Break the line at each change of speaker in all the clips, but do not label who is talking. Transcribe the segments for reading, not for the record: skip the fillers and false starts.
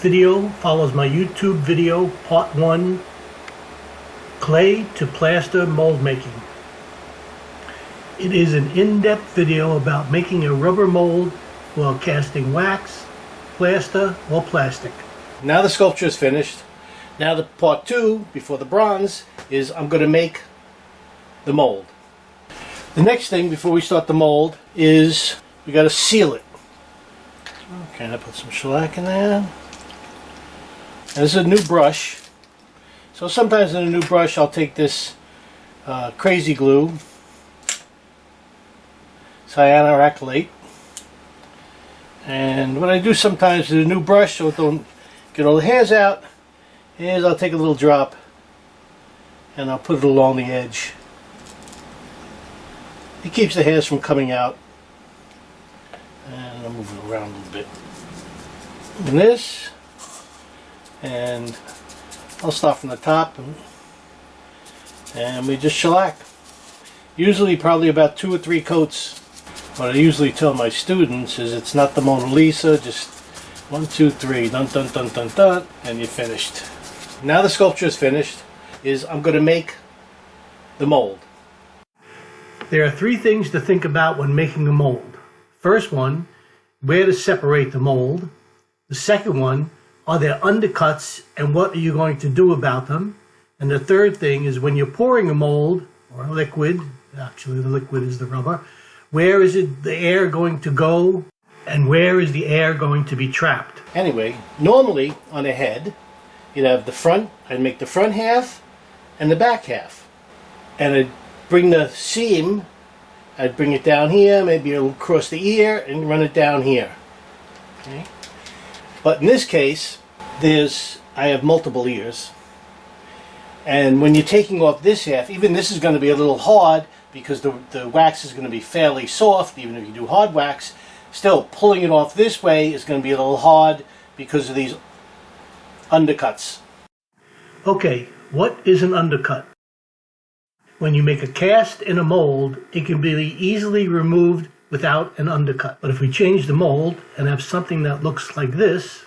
video follows my YouTube video part 1, clay to plaster mold making. It is an in-depth video about making a rubber mold while casting wax, plaster, or plastic.
Now the sculpture is finished. Now the part 2, before the bronze, is I'm going to make the mold. The next thing before we start the mold is we got to seal it. Okay, I put some shellac in there. And this is a new brush. So sometimes in a new brush I'll take this crazy glue, cyanoacrylate, and what I do sometimes with a new brush so it don't get all the hairs out is I'll take a little drop and I'll put it along the edge. It keeps the hairs from coming out. And I'll move it around a little bit. And this, and I'll start from the top, and we just shellac. Usually probably about 2 or 3 coats. What I usually tell my students is it's not the Mona Lisa, just 1, 2, 3, dun dun dun dun dun, and you're finished. Now the sculpture is finished, I'm going to make the mold.
There are 3 things to think about when making a mold. First one, where to separate the mold. The second one, are there undercuts and what are you going to do about them? And the third thing is when you're pouring a mold or a liquid, actually the liquid is the rubber, where is the air going to go and where is the air going to be trapped?
Anyway, normally on a head, you'd have the front, I'd make the front half and the back half. And I'd bring the seam, I'd bring it down here, maybe across the ear, and run it down here. Okay? But in this case, I have multiple ears. And when you're taking off this half, even this is going to be a little hard because the wax is going to be fairly soft, even if you do hard wax. Still, pulling it off this way is going to be a little hard because of these undercuts.
Okay, what is an undercut? When you make a cast in a mold, it can be easily removed without an undercut. But if we change the mold and have something that looks like this,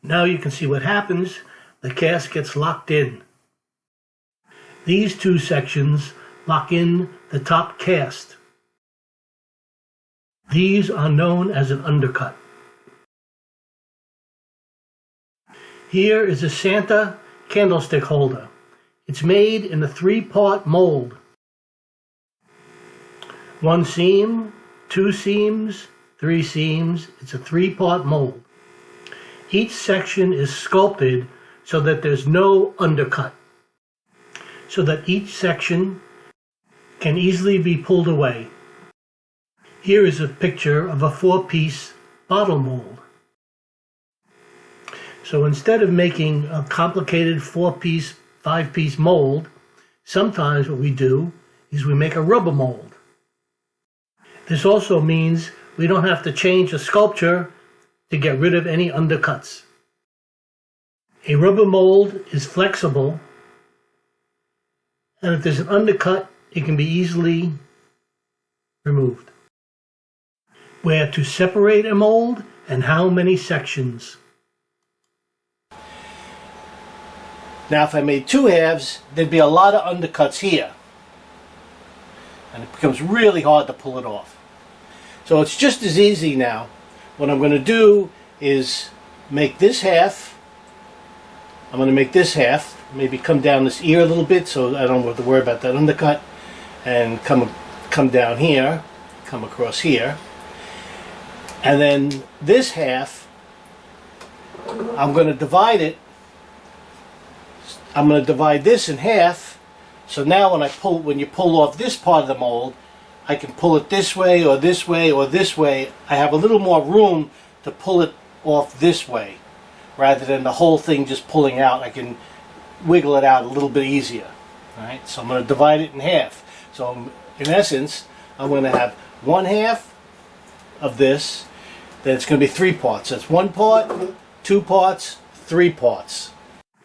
now you can see what happens. The cast gets locked in. These 2 sections lock in the top cast. These are known as an undercut. Here is a Santa candlestick holder. It's made in a 3-part mold. 1 seam, 2 seams, 3 seams. It's a 3-part mold. Each section is sculpted so that there's no undercut, so that each section can easily be pulled away. Here is a picture of a 4-piece bottle mold. So instead of making a complicated 4-piece, 5-piece mold, sometimes what we do is we make a rubber mold. This also means we don't have to change the sculpture to get rid of any undercuts. A rubber mold is flexible, and if there's an undercut, it can be easily removed. Where to separate a mold and how many sections.
Now if I made 2 halves, there'd be a lot of undercuts here. And it becomes really hard to pull it off. So it's just as easy now. What I'm going to do is make this half. I'm going to make this half, maybe come down this ear a little bit so I don't have to worry about that undercut. And come down here, come across here. And then this half, I'm going to divide it. I'm going to divide this in half, so now when you pull off this part of the mold, I can pull it this way or this way or this way. I have a little more room to pull it off this way, rather than the whole thing just pulling out. I can wiggle it out a little bit easier. All right, so I'm going to divide it in half. So in essence, I'm going to have 1 half of this, then it's going to be 3 parts. That's 1 part, 2 parts, 3 parts.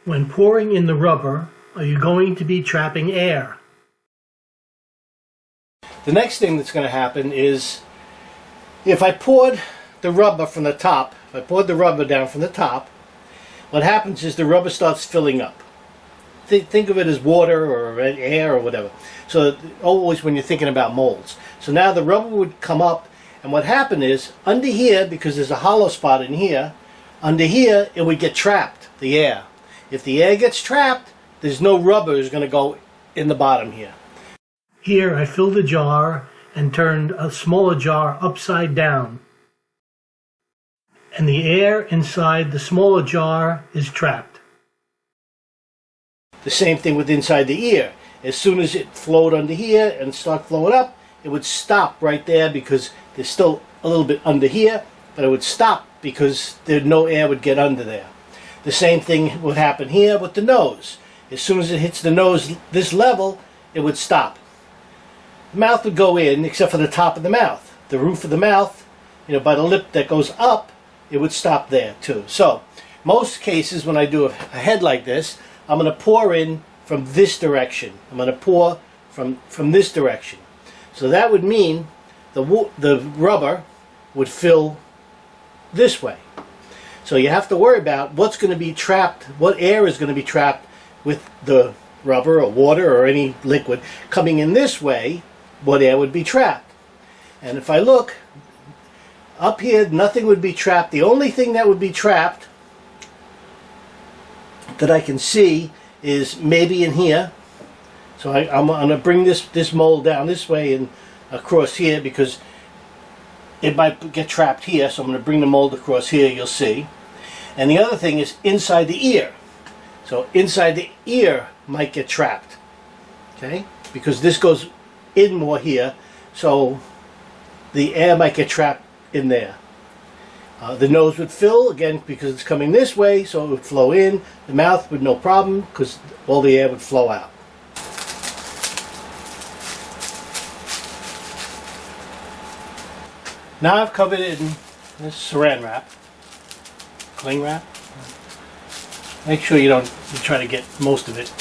When pouring in the rubber, are you going to be trapping air?
The next thing that's going to happen is if I poured the rubber from the top, if I poured the rubber down from the top, what happens is the rubber starts filling up. Think of it as water or air or whatever. So always when you're thinking about molds. So now the rubber would come up, and what happened is under here, because there's a hollow spot in here, under here it would get trapped, the air. If the air gets trapped, there's no rubber is going to go in the bottom here.
Here I filled a jar and turned a smaller jar upside down. And the air inside the smaller jar is trapped.
The same thing with inside the ear. As soon as it flowed under here and start flowing up, it would stop right there because there's still a little bit under here, but it would stop because no air would get under there. The same thing would happen here with the nose. As soon as it hits the nose this level, it would stop. The mouth would go in, except for the top of the mouth. The roof of the mouth, by the lip that goes up, it would stop there too. So, most cases when I do a head like this, I'm going to pour in from this direction. I'm going to pour from this direction. So that would mean the rubber would fill this way. So you have to worry about what's going to be trapped, what air is going to be trapped with the rubber or water or any liquid coming in this way, what air would be trapped. And if I look up here, nothing would be trapped. The only thing that would be trapped that I can see is maybe in here. So I'm going to bring this mold down this way and across here because it might get trapped here. So I'm going to bring the mold across here, you'll see. And the other thing is inside the ear. So inside the ear might get trapped, okay? Because this goes in more here, so the air might get trapped in there. The nose would fill, again, because it's coming this way, so it would flow in. The mouth would no problem, because all the air would flow out. Now I've covered it in this saran wrap, cling wrap. Make sure you try to get most of it.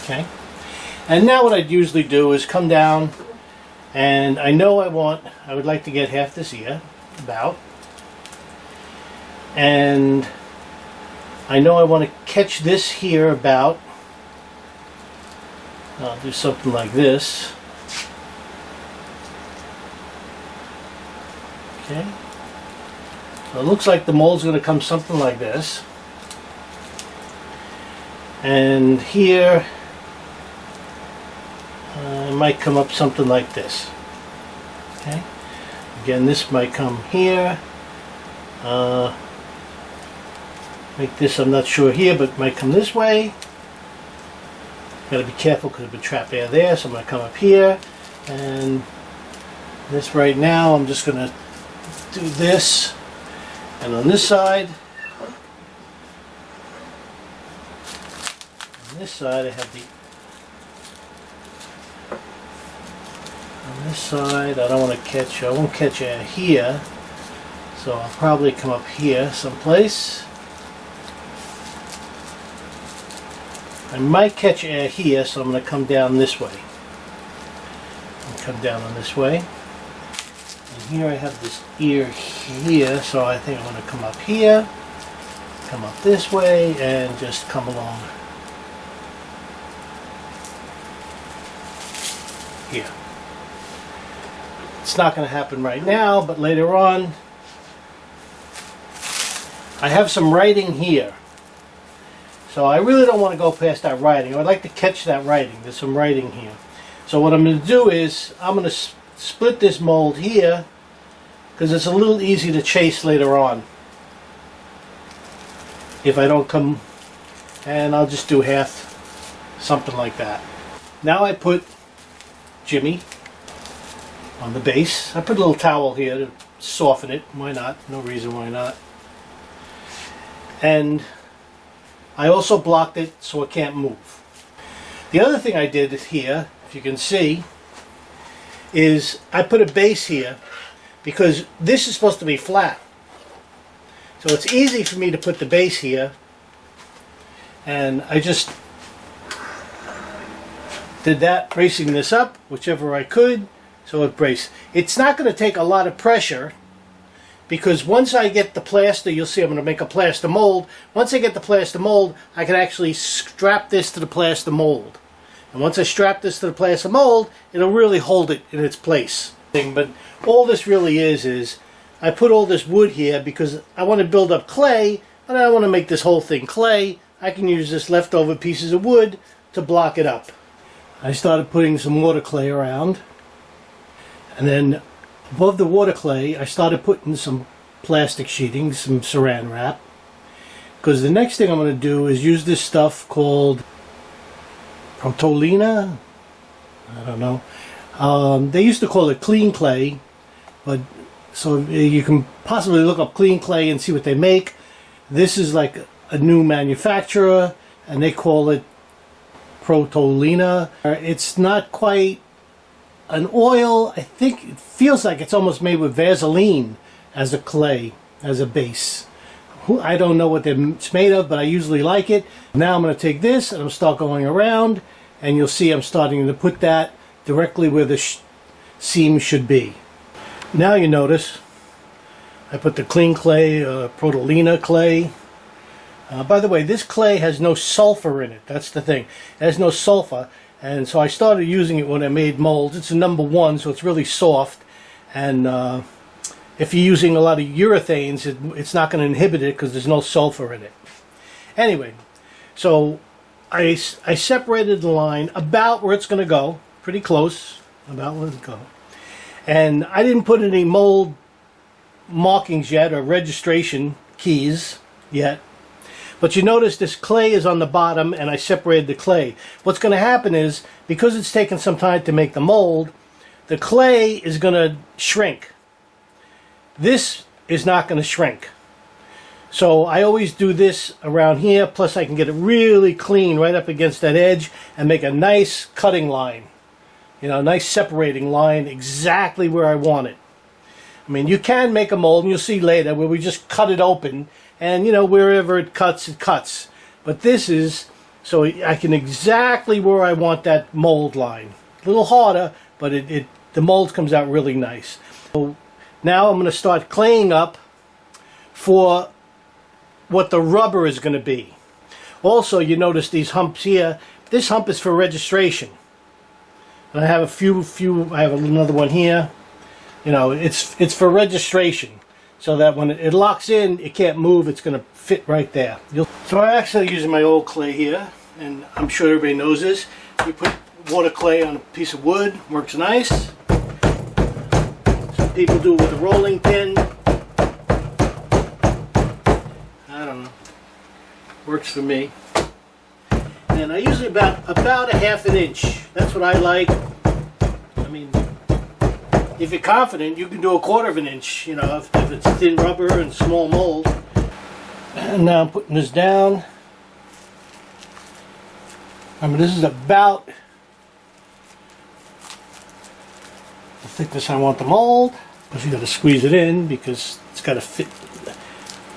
Okay. And now what I'd usually do is come down, and I know I would like to get half this ear, about. And I know I want to catch this here about. I'll do something like this. Okay. So it looks like the mold's going to come something like this. And here it might come up something like this. Okay. Again, this might come here. Make this, I'm not sure here, but it might come this way. Got to be careful because it would trap air there, so I'm going to come up here. And this right now, I'm just going to do this. And on this side, on this side I have on this side I don't want to catch, I won't catch air here, so I'll probably come up here someplace. I might catch air here, so I'm going to come down this way. And come down on this way. And here I have this ear here, so I think I'm going to come up here, come up this way, and just come along here. It's not going to happen right now, but later on. I have some writing here. So I really don't want to go past that writing. I would like to catch that writing. There's some writing here. So what I'm going to do is I'm going to split this mold here because it's a little easy to chase later on. If I don't come, and I'll just do half, something like that. Now I put Jimi on the base. I put a little towel here to soften it. Why not? No reason why not. And I also blocked it so it can't move. The other thing I did here, if you can see, is I put a base here because this is supposed to be flat. So it's easy for me to put the base here, and I just did that, bracing this up whichever I could so it braced. It's not going to take a lot of pressure because once I get the plaster, you'll see I'm going to make a plaster mold. Once I get the plaster mold, I can actually strap this to the plaster mold. And once I strap this to the plaster mold, it'll really hold it in its place. But all this really is I put all this wood here because I want to build up clay, but I don't want to make this whole thing clay. I can use this leftover pieces of wood to block it up. I started putting some water clay around, and then above the water clay I started putting some plastic sheeting, some saran wrap, because the next thing I'm going to do is use this stuff called Protolina. I don't know. They used to call it clean clay, but so you can possibly look up clean clay and see what they make. This is like a new manufacturer, and they call it Protolina. It's not quite an oil. I think it feels like it's almost made with Vaseline as a clay, as a base. I don't know what it's made of, but I usually like it. Now I'm going to take this and I'm start going around, and you'll see I'm starting to put that directly where the seam should be. Now you notice I put the clean clay, Protolina clay. By the way, this clay has no sulfur in it. That's the thing. It has no sulfur, and so I started using it when I made molds. It's a #1, so it's really soft, and if you're using a lot of urethanes, it's not going to inhibit it because there's no sulfur in it. Anyway, so I separated the line about where it's going to go, pretty close, about where it's going to go. And I didn't put any mold markings yet, or registration keys yet. But you notice this clay is on the bottom, and I separated the clay. What's going to happen is, because it's taken some time to make the mold, the clay is going to shrink. This is not going to shrink. So I always do this around here, plus I can get it really clean right up against that edge and make a nice cutting line. You know, a nice separating line exactly where I want it. I mean, you can make a mold, and you'll see later, where we just cut it open, and, you know, wherever it cuts, it cuts. But this is, so I can exactly where I want that mold line. A little harder, but the mold comes out really nice. So now I'm going to start claying up for what the rubber is going to be. Also, you notice these humps here. This hump is for registration. And I have I have another one here. You know, it's for registration, so that when it locks in, it can't move. It's going to fit right there. So I'm actually using my old clay here, and I'm sure everybody knows this. You put water clay on a piece of wood, works nice. Some people do it with a rolling pin. I don't know. Works for me. And I usually about a 1/2 inch. That's what I like. I mean, if you're confident, you can do a 1/4 inch, you know, if it's thin rubber and small mold. And now I'm putting this down. I mean, this is about the thickness I want the mold. But you got to squeeze it in because it's got to fit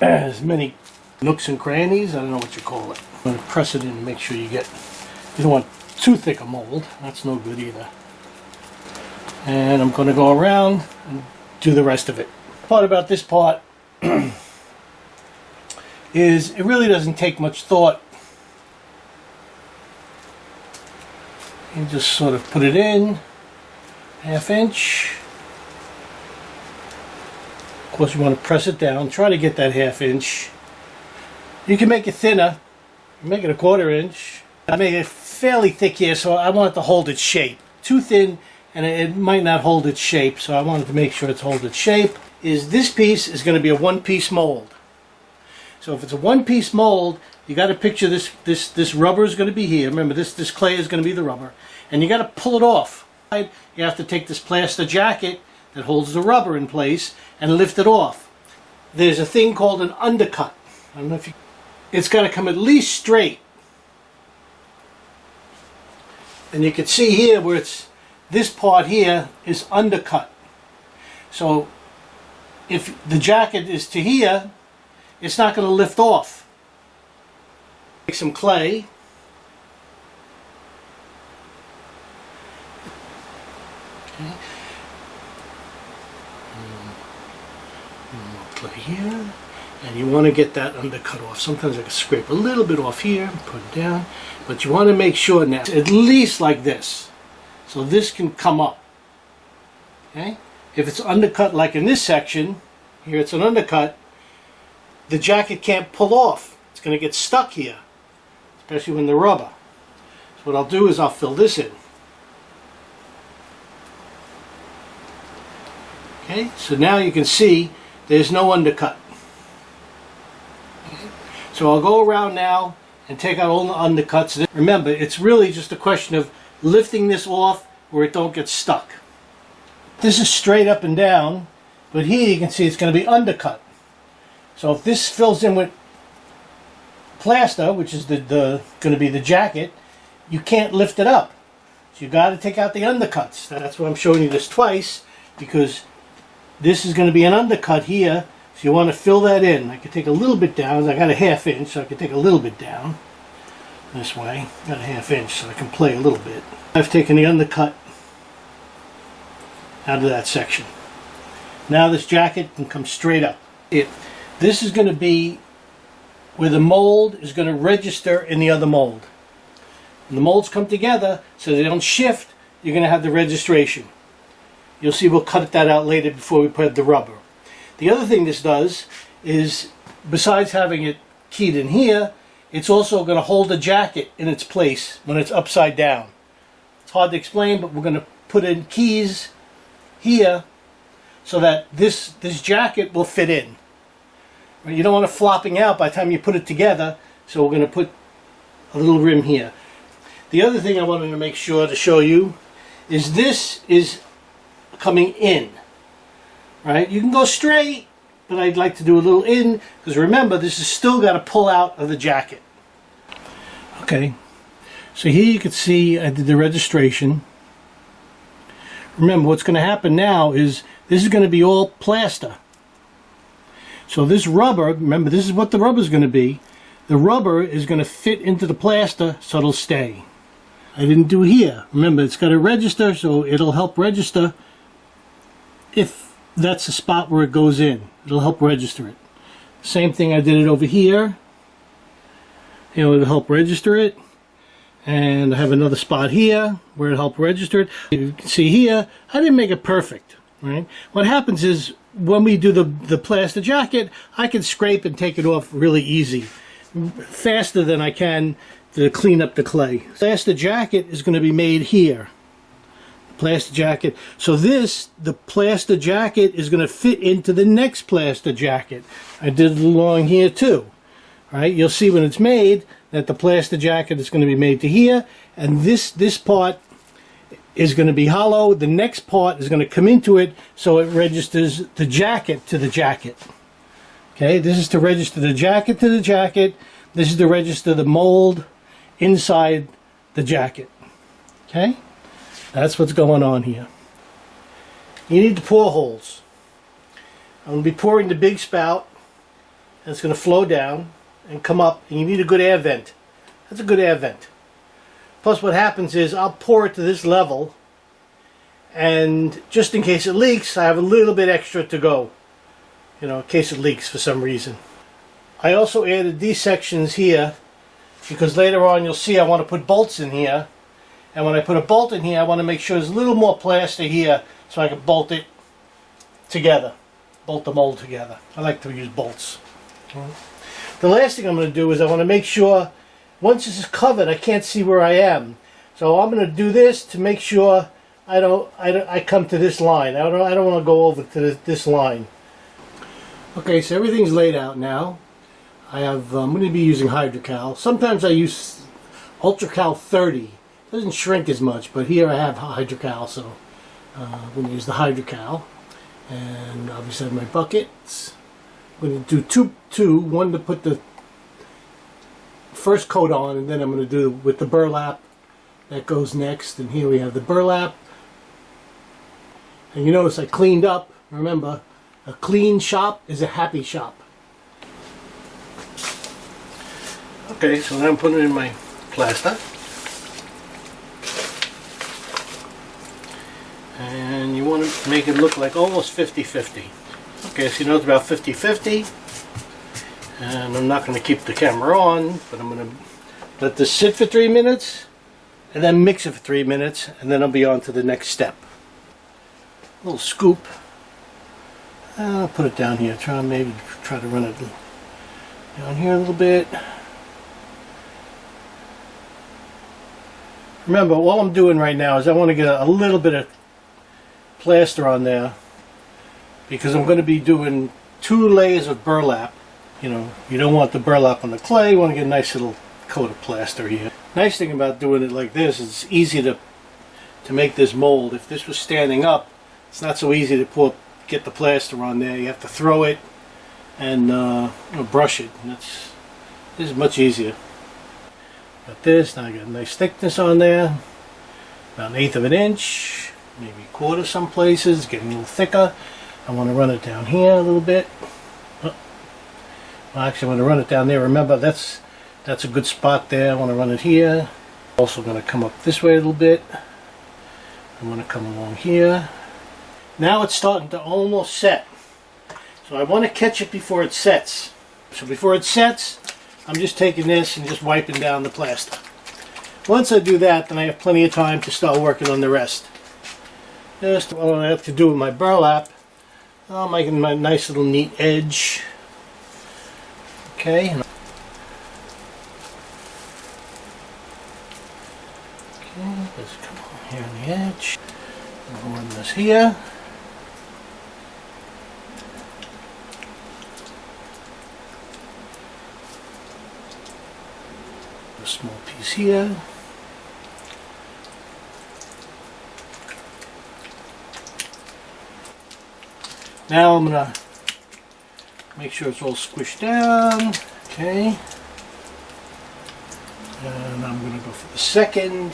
as many nooks and crannies. I don't know what you call it. I'm going to press it in and make sure you don't want too thick a mold. That's no good either. And I'm going to go around and do the rest of it. The part about this part is it really doesn't take much thought. You just sort of put it in, 1/2 inch. Of course, you want to press it down. Try to get that 1/2 inch. You can make it thinner. Make it a 1/4 inch. I make it fairly thick here, so I want it to hold its shape. Too thin, and it might not hold its shape, so I wanted to make sure it's hold its shape. This piece is going to be a 1-piece mold. So if it's a 1-piece mold, you got to picture this rubber is going to be here. Remember, this clay is going to be the rubber, and you got to pull it off. You have to take this plaster jacket that holds the rubber in place and lift it off. There's a thing called an undercut. I don't know if you. It's got to come at least straight. And you can see here where this part here is undercut. So if the jacket is to here, it's not going to lift off. Take some clay. Okay. here, and you want to get that undercut off. Sometimes I can scrape a little bit off here, put it down, but you want to make sure now, at least like this, so this can come up. Okay? If it's undercut like in this section, here it's an undercut, the jacket can't pull off. It's going to get stuck here, especially when the rubber. So what I'll do is I'll fill this in. Okay, so now you can see there's no undercut. Okay. So I'll go around now and take out all the undercuts. Remember, it's really just a question of lifting this off where it don't get stuck. This is straight up and down, but here you can see it's going to be undercut. So if this fills in with plaster, which is going to be the jacket, you can't lift it up. So you got to take out the undercuts. That's why I'm showing you this twice, because this is going to be an undercut here. So you want to fill that in. I can take a little bit down. I got a 1/2 inch, so I can take a little bit down this way. Got a 1/2 inch, so I can play a little bit. I've taken the undercut out of that section. Now this jacket can come straight up. This is going to be where the mold is going to register in the other mold. When the molds come together so they don't shift, you're going to have the registration. You'll see we'll cut that out later before we put the rubber. The other thing this does is, besides having it keyed in here, it's also going to hold the jacket in its place when it's upside down. It's hard to explain, but we're going to put in keys here so that this jacket will fit in. You don't want it flopping out by the time you put it together, so we're going to put a little rim here. The other thing I wanted to make sure to show you is this is coming in. Right? You can go straight, but I'd like to do a little in, because remember, this is still got to pull out of the jacket. Okay, so here you can see I did the registration. Remember, what's going to happen now is this is going to be all plaster. So this rubber, remember, this is what the rubber is going to be. The rubber is going to fit into the plaster so it'll stay. I didn't do here. Remember, it's got to register, so it'll help register if that's the spot where it goes in. It'll help register it. Same thing, I did it over here. You know, it'll help register it. And I have another spot here where it'll help register it. You can see here, I didn't make it perfect. Right? What happens is, when we do the plaster jacket, I can scrape and take it off really easy. Faster than I can to clean up the clay. Plaster jacket is going to be made here. Plaster jacket. So the plaster jacket is going to fit into the next plaster jacket. I did it along here too. Right? You'll see when it's made that the plaster jacket is going to be made to here, and this part is going to be hollow. The next part is going to come into it, so it registers the jacket to the jacket. Okay, this is to register the jacket to the jacket. This is to register the mold inside the jacket. Okay, that's what's going on here. You need to pour holes. I'm going to be pouring the big spout, and it's going to flow down and come up, and you need a good air vent. That's a good air vent. Plus what happens is I'll pour it to this level, and just in case it leaks, I have a little bit extra to go, you know, in case it leaks for some reason. I also added these sections here because later on you'll see I want to put bolts in here, and when I put a bolt in here I want to make sure there's a little more plaster here so I can bolt it together, bolt the mold together. I like to use bolts. The last thing I'm going to do is I want to make sure, once this is covered, I can't see where I am. So I'm going to do this to make sure I come to this line. I don't want to go over to this line. Okay, so everything's laid out now. I'm going to be using Hydrocal. Sometimes I use Ultracal 30. It doesn't shrink as much, but here I have Hydrocal, so I'm going to use the Hydrocal. And obviously I have my buckets. I'm going to do two, one to put the first coat on, and then I'm going to do with the burlap that goes next. And here we have the burlap, and you notice I cleaned up. Remember, a clean shop is a happy shop. Okay, so now I'm putting in my plaster, and you want to make it look like almost 50-50. Okay, so you know it's about 50-50. And I'm not going to keep the camera on, but I'm going to let this sit for 3 minutes and then mix it for 3 minutes, and then I'll be on to the next step. A little scoop. I'll put it down here. Maybe try to run it down here a little bit. Remember, all I'm doing right now is I want to get a little bit of plaster on there, because I'm going to be doing 2 layers of burlap. You know, you don't want the burlap on the clay, you want to get a nice little coat of plaster here. Nice thing about doing it like this is it's easy to make this mold. If this was standing up, it's not so easy to get the plaster on there. You have to throw it and brush it. And this is much easier. Got this, now I got a nice thickness on there, about 1/8 of an inch, maybe 1/4 some places, getting a little thicker. I want to run it down here a little bit. Well, actually, I want to run it down there. Remember, that's a good spot there. I want to run it here. Also going to come up this way a little bit. I'm going to come along here. Now it's starting to almost set. So I want to catch it before it sets. So before it sets, I'm just taking this and just wiping down the plaster. Once I do that, then I have plenty of time to start working on the rest. Just what I have to do with my burlap, I'm making my nice little neat edge. Okay. Okay, let's come on here on the edge. I'll run this here. A small piece here. Now I'm going to make sure it's all squished down. Okay. And I'm going to go for the second.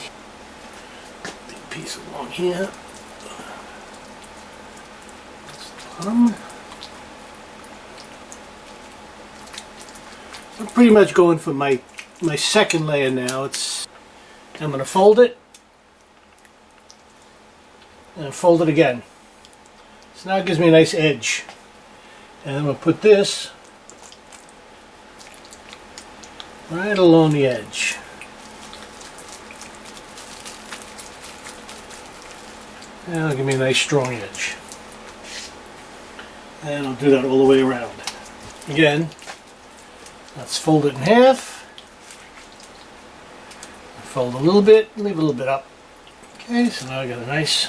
Big piece along here. That's the bottom. I'm pretty much going for my second layer now. I'm going to fold it. And fold it again. So now it gives me a nice edge. And I'm going to put this right along the edge. And it'll give me a nice strong edge. And I'll do that all the way around. Again, let's fold it in half. Fold a little bit, leave a little bit up. Okay, so now I got a nice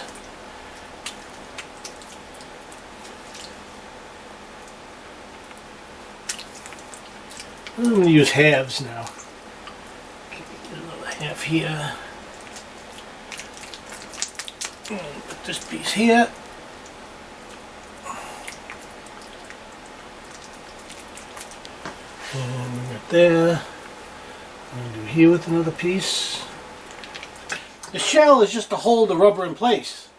I'm going to use halves now. Okay, another half here. And put this piece here. And we got there. I'm going to do here with another piece. The shell is just to hold the rubber in place.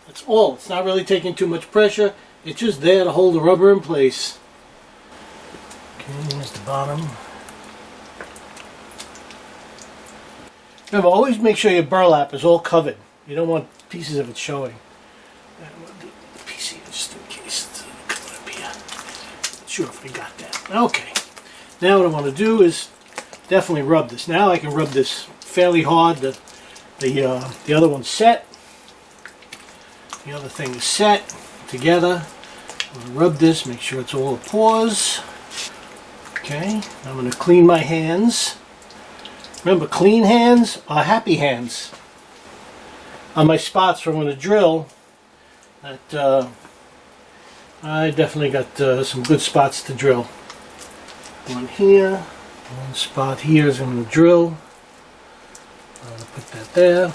That's all. It's not really taking too much pressure. It's just there to hold the rubber in place. Okay, here's the bottom. Remember, always make sure your burlap is all covered. You don't want pieces of it showing. I'm going to do a piece here just in case it's coming up here. Not sure if we got that. Okay. Now what I want to do is definitely rub this. Now I can rub this fairly hard. The other one's set. The other thing is set together. I'm going to rub this, make sure it's all at pores. Okay, I'm going to clean my hands. Remember, clean hands are happy hands. On my spots where I'm going to drill, I definitely got some good spots to drill. One here, one spot here is I'm going to drill. I'm going to put that there.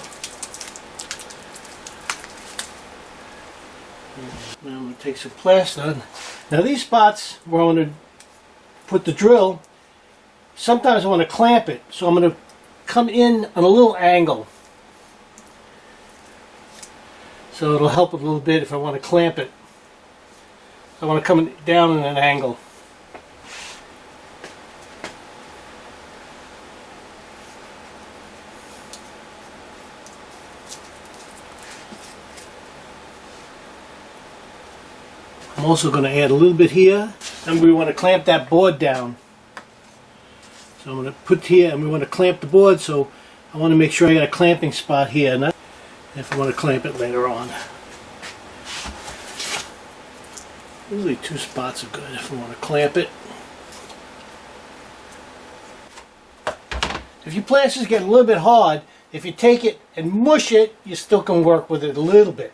Now I'm going to take some plaster. Now these spots where I'm going to put the drill, sometimes I want to clamp it, so I'm going to come in on a little angle. So it'll help a little bit if I want to clamp it. I want to come down in an angle. I'm also going to add a little bit here, and we want to clamp that board down. So I'm going to put here, and we want to clamp the board, so I want to make sure I got a clamping spot here, not if I want to clamp it later on. Usually 2 spots are good if we want to clamp it. If your plasters get a little bit hard, if you take it and mush it, you still can work with it a little bit.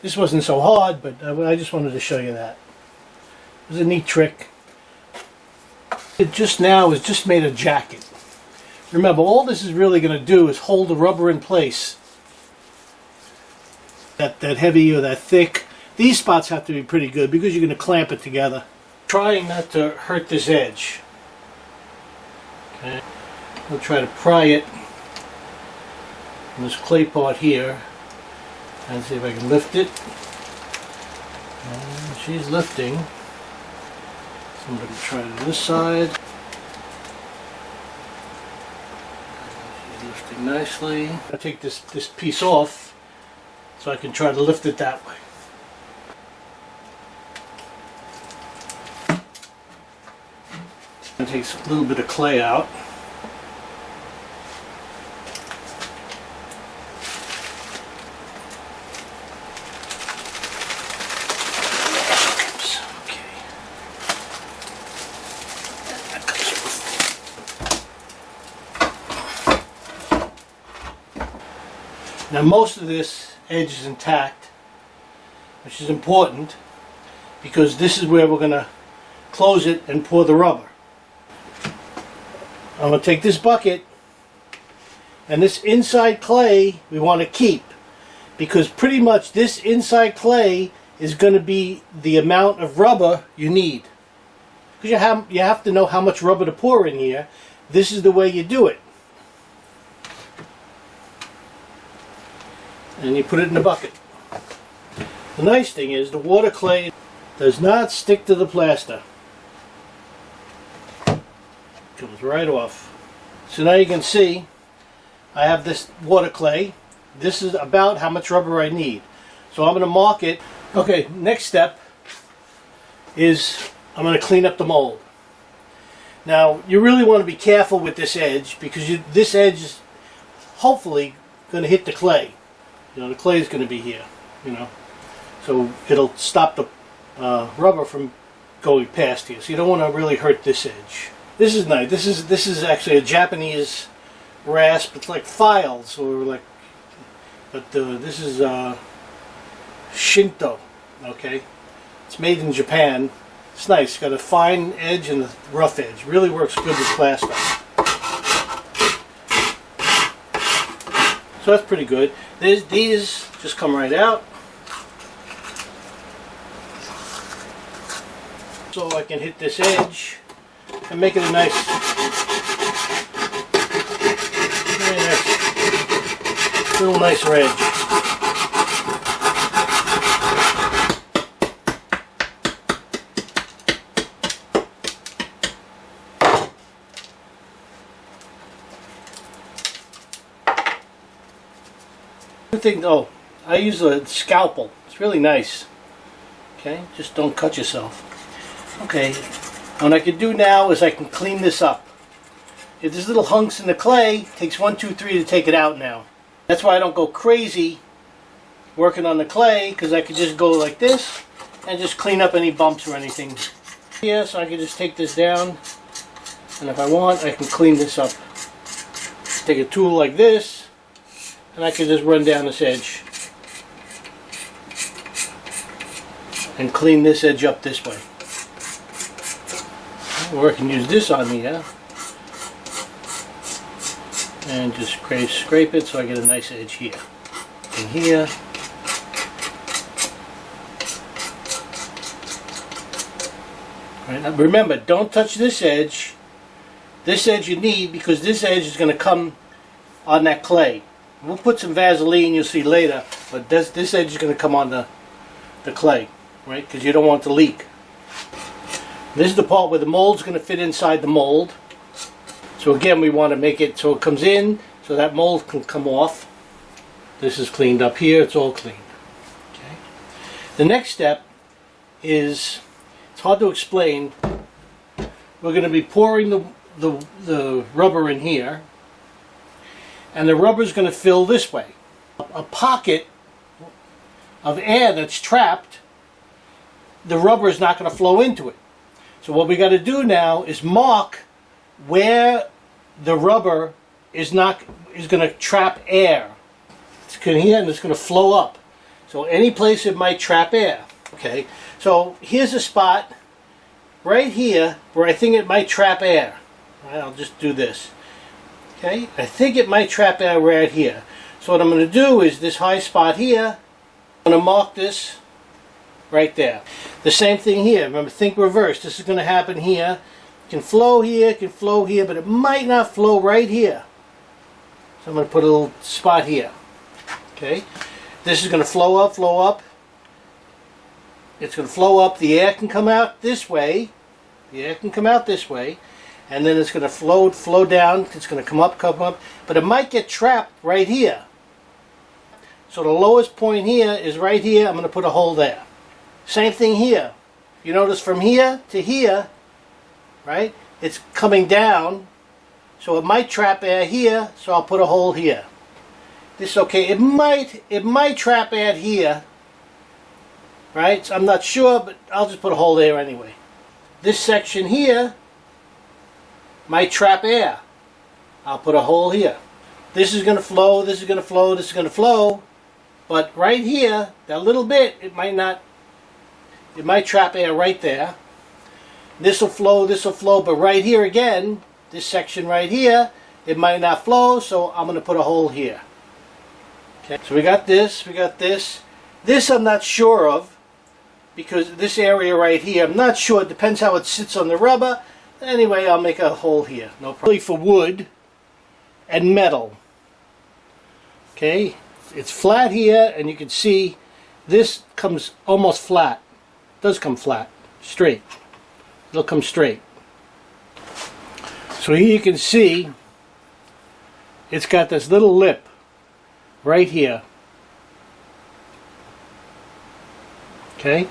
This wasn't so hard, but I just wanted to show you that. It was a neat trick. It just now is just made a jacket. Remember, all this is really going to do is hold the rubber in place. That heavy or that thick. These spots have to be pretty good because you're going to clamp it together. Trying not to hurt this edge. Okay. We'll try to pry it on this clay part here and see if I can lift it. And she's lifting. So I'm going to try it on this side. She's lifting nicely. I'll take this piece off so I can try to lift it that way. It takes a little bit of clay out. Now most of this edge is intact, which is important because this is where we're going to close it and pour the rubber. I'm going to take this bucket, and this inside clay we want to keep because pretty much this inside clay is going to be the amount of rubber you need. Because you have to know how much rubber to pour in here. This is the way you do it. And you put it in the bucket. The nice thing is the water clay does not stick to the plaster. It comes right off. So now you can see I have this water clay. This is about how much rubber I need. So I'm going to mark it. Okay, next step is I'm going to clean up the mold. Now you really want to be careful with this edge because this edge is hopefully going to hit the clay. You know, the clay is going to be here, you know, so it'll stop the rubber from going past here. So you don't want to really hurt this edge. This is nice. This is actually a Japanese rasp. It's like files or like, but this is Shinto. Okay, it's made in Japan. It's nice. It's got a fine edge and a rough edge. Really works good with plaster. So that's pretty good. These just come right out. So I can hit this edge and make it a nice, very nice, little nicer edge. Oh, I use a scalpel. It's really nice. Okay, just don't cut yourself. Okay, what I can do now is I can clean this up. If there's little hunks in the clay, it takes 1, 2, 3 to take it out now. That's why I don't go crazy working on the clay, because I could just go like this and just clean up any bumps or anything. Yeah, so I can just take this down, and if I want, I can clean this up. Take a tool like this, and I can just run down this edge and clean this edge up this way. Or I can use this on here and just scrape it so I get a nice edge here and here. Right, now remember, don't touch this edge. This edge you need because this edge is going to come on that clay. We'll put some Vaseline, you'll see later, but this edge is going to come on the clay, right? Because you don't want it to leak. This is the part where the mold's going to fit inside the mold. So again, we want to make it so it comes in, so that mold can come off. This is cleaned up here, it's all clean. Okay. The next step is, it's hard to explain. We're going to be pouring the rubber in here, and the rubber is going to fill this way. A pocket of air that's trapped, the rubber is not going to flow into it. So what we got to do now is mark where the rubber is going to trap air. It's going here and it's going to flow up. So any place it might trap air. Okay, so here's a spot right here where I think it might trap air. I'll just do this. Okay, I think it might trap air right here. So what I'm going to do is this high spot here, I'm going to mark this right there. The same thing here. Remember, think reverse. This is going to happen here. It can flow here, it can flow here, but it might not flow right here. So I'm going to put a little spot here. Okay, this is going to flow up, flow up. It's going to flow up. The air can come out this way. The air can come out this way. And then it's going to flow down. It's going to come up. But it might get trapped right here. So the lowest point here is right here. I'm going to put a hole there. Same thing here. You notice from here to here, right? It's coming down. So it might trap air here. So I'll put a hole here. This is okay. It might trap air here. Right? So I'm not sure, but I'll just put a hole there anyway. This section here might trap air. I'll put a hole here. This is going to flow, this is going to flow, this is going to flow. But right here, that little bit, it might trap air right there. This will flow, but right here again, this section right here, it might not flow, so I'm going to put a hole here. Okay, so we got this, we got this. This I'm not sure of, because this area right here, I'm not sure. It depends how it sits on the rubber. Anyway, I'll make a hole here. No problem. For wood and metal. Okay, it's flat here, and you can see this comes almost flat. It does come flat, straight. It'll come straight. So here you can see it's got this little lip right here. Okay,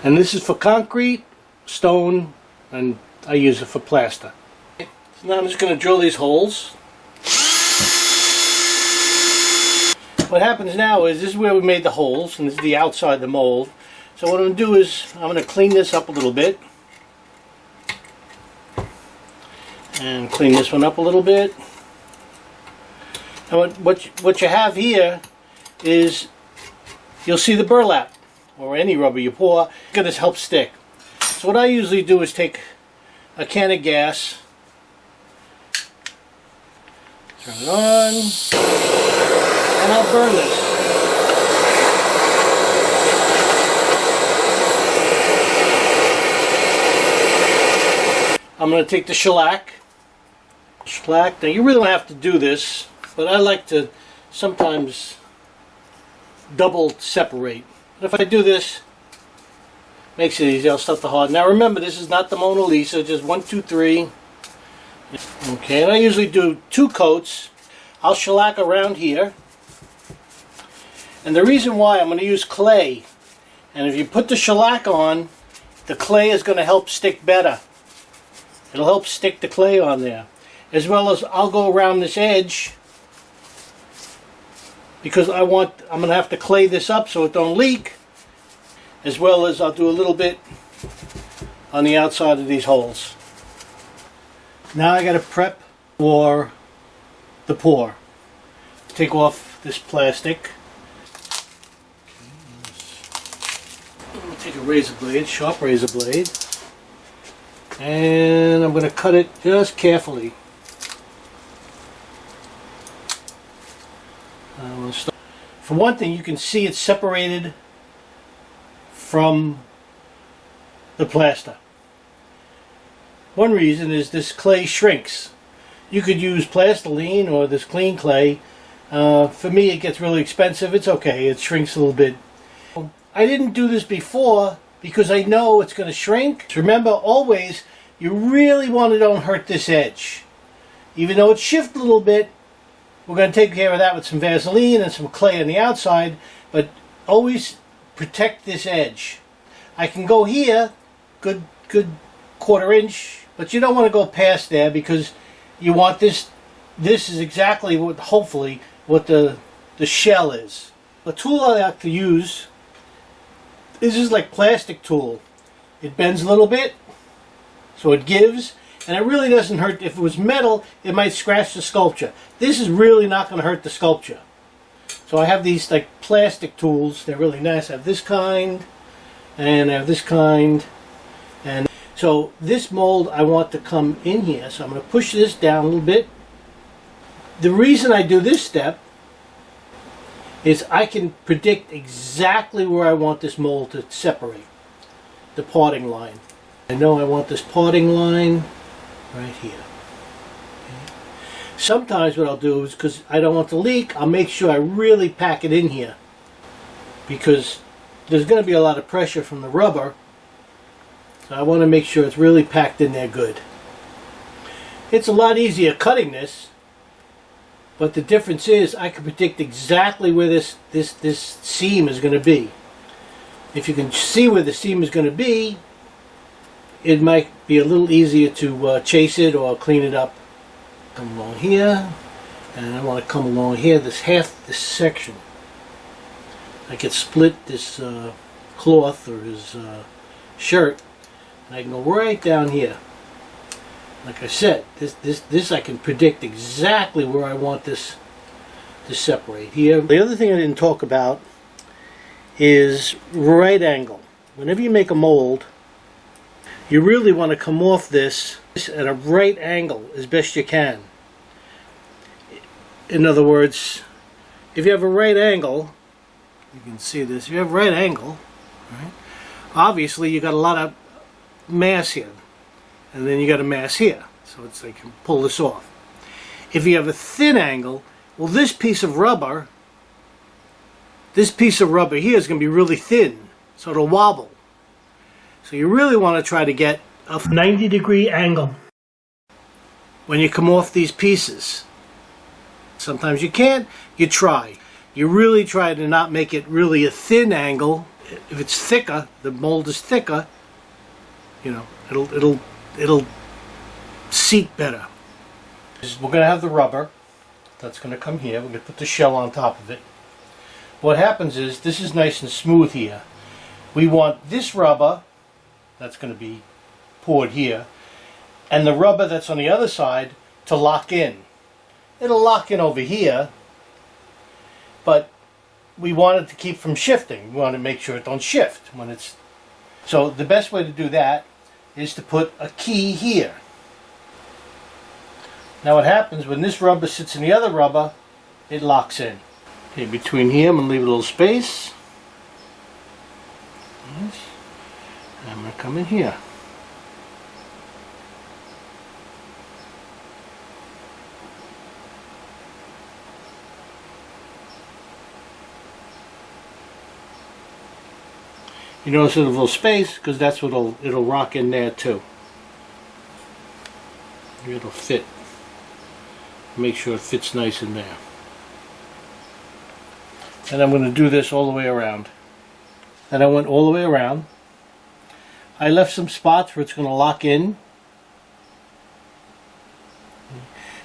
and this is for concrete, stone, and I use it for plaster. So now I'm just going to drill these holes. What happens now is this is where we made the holes, and this is the outside of the mold. So what I'm going to do is I'm going to clean this up a little bit. And clean this one up a little bit. And what you have here is, you'll see the burlap, or any rubber you pour, it's going to help stick. So what I usually do is take a can of gas, turn it on, and I'll burn this. I'm going to take the shellac. Now you really don't have to do this, but I like to sometimes double separate. But if I do this, makes it easy. I'll start to harden. Now remember, this is not the Mona Lisa, just 1, 2, 3. Okay, and I usually do 2 coats. I'll shellac around here. And the reason why, I'm going to use clay. And if you put the shellac on, the clay is going to help stick better. It'll help stick the clay on there. As well as I'll go around this edge, because I'm going to have to clay this up so it don't leak. As well as I'll do a little bit on the outside of these holes. Now I got to prep for the pour. Take off this plastic. I'm going to take a razor blade, sharp razor blade, and I'm going to cut it just carefully. For one thing, you can see it's separated from the plaster. One reason is this clay shrinks. You could use plastoline or this clean clay. For me, it gets really expensive. It's okay, it shrinks a little bit. I didn't do this before because I know it's going to shrink. Remember, always, you really want to don't hurt this edge. Even though it shifts a little bit, we're going to take care of that with some Vaseline and some clay on the outside, but always protect this edge. I can go here, good 1/4 inch, but you don't want to go past there because you want this. This is exactly what, hopefully, what the shell is. A tool I like to use, this is like plastic tool. It bends a little bit, so it gives, and it really doesn't hurt. If it was metal, it might scratch the sculpture. This is really not going to hurt the sculpture. So I have these like plastic tools. They're really nice. I have this kind, and I have this kind, and so this mold I want to come in here. So I'm going to push this down a little bit. The reason I do this step is I can predict exactly where I want this mold to separate, the parting line. I know I want this parting line right here. Okay. Sometimes what I'll do is, because I don't want to leak, I'll make sure I really pack it in here, because there's going to be a lot of pressure from the rubber, so I want to make sure it's really packed in there good. It's a lot easier cutting this, but the difference is I can predict exactly where this seam is going to be. If you can see where the seam is going to be, it might be a little easier to chase it or clean it up. Come along here, and I want to come along here, this section. I can split this cloth or his shirt, and I can go right down here. Like I said, this I can predict exactly where I want this to separate here. The other thing I didn't talk about is right angle. Whenever you make a mold, you really want to come off this at a right angle as best you can. In other words, if you have a right angle, you can see this, if you have a right angle, right, obviously you got a lot of mass here. And then you got a mass here, so it's like you can pull this off. If you have a thin angle, well, this piece of rubber here is going to be really thin, so it'll wobble. So you really want to try to get a
90-degree angle
when you come off these pieces. Sometimes you can't, you try. You really try to not make it really a thin angle. If it's thicker, the mold is thicker, you know, it'll seat better. We're going to have the rubber that's going to come here. We're going to put the shell on top of it. What happens is, this is nice and smooth here. We want this rubber that's going to be poured here, and the rubber that's on the other side to lock in. It'll lock in over here, but we want it to keep from shifting. We want to make sure it don't shift when it's... So the best way to do that is to put a key here. Now what happens when this rubber sits in the other rubber, it locks in. Okay, between here, I'm going to leave a little space. Yes. And I'm going to come in here. You notice there's a little space because that's what it'll rock in there too. It'll fit. Make sure it fits nice in there. And I'm going to do this all the way around. And I went all the way around. I left some spots where it's going to lock in.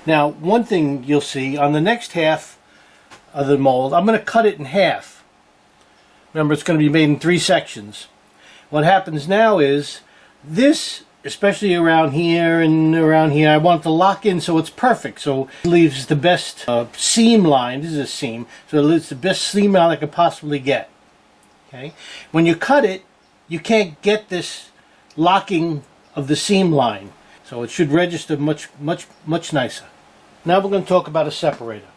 Now, one thing you'll see on the next half of the mold, I'm going to cut it in half. Remember, it's going to be made in 3 sections. What happens now is, this, especially around here and around here, I want to lock in so it's perfect. So it leaves the best seam line. This is a seam. So it's the best seam line I could possibly get. Okay. When you cut it, you can't get this locking of the seam line. So it should register much nicer. Now we're going to talk about a separator.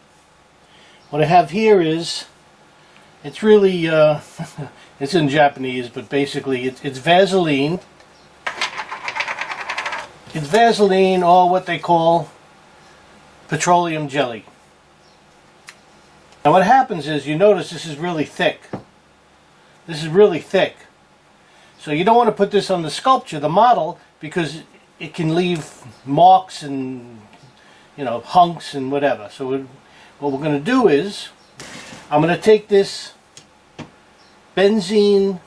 What I have here is, it's really, it's in Japanese, but basically it's Vaseline. It's Vaseline, or what they call petroleum jelly. Now what happens is, you notice this is really thick. This is really thick. So you don't want to put this on the sculpture, the model, because it can leave marks and, you know, hunks and whatever. So what we're going to do is, I'm going to take this benzene,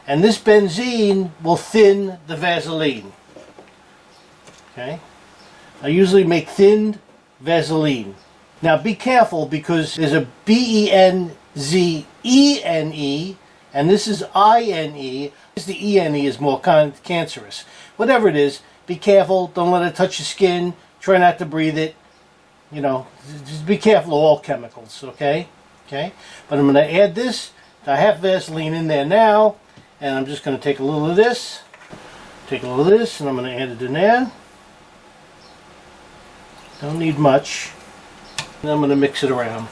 And this benzene will thin the Vaseline. Okay? I usually make thinned Vaseline. Now be careful because there's a Benzene and this is INE. The ENE is more cancerous. Whatever it is, be careful. Don't let it touch your skin. Try not to breathe it. You know, just be careful of all chemicals, okay? Okay? But I'm going to add this. I have Vaseline in there now, and I'm just going to take a little of this. Take a little of this, and I'm going to add it in there. Don't need much. And I'm going to mix it around.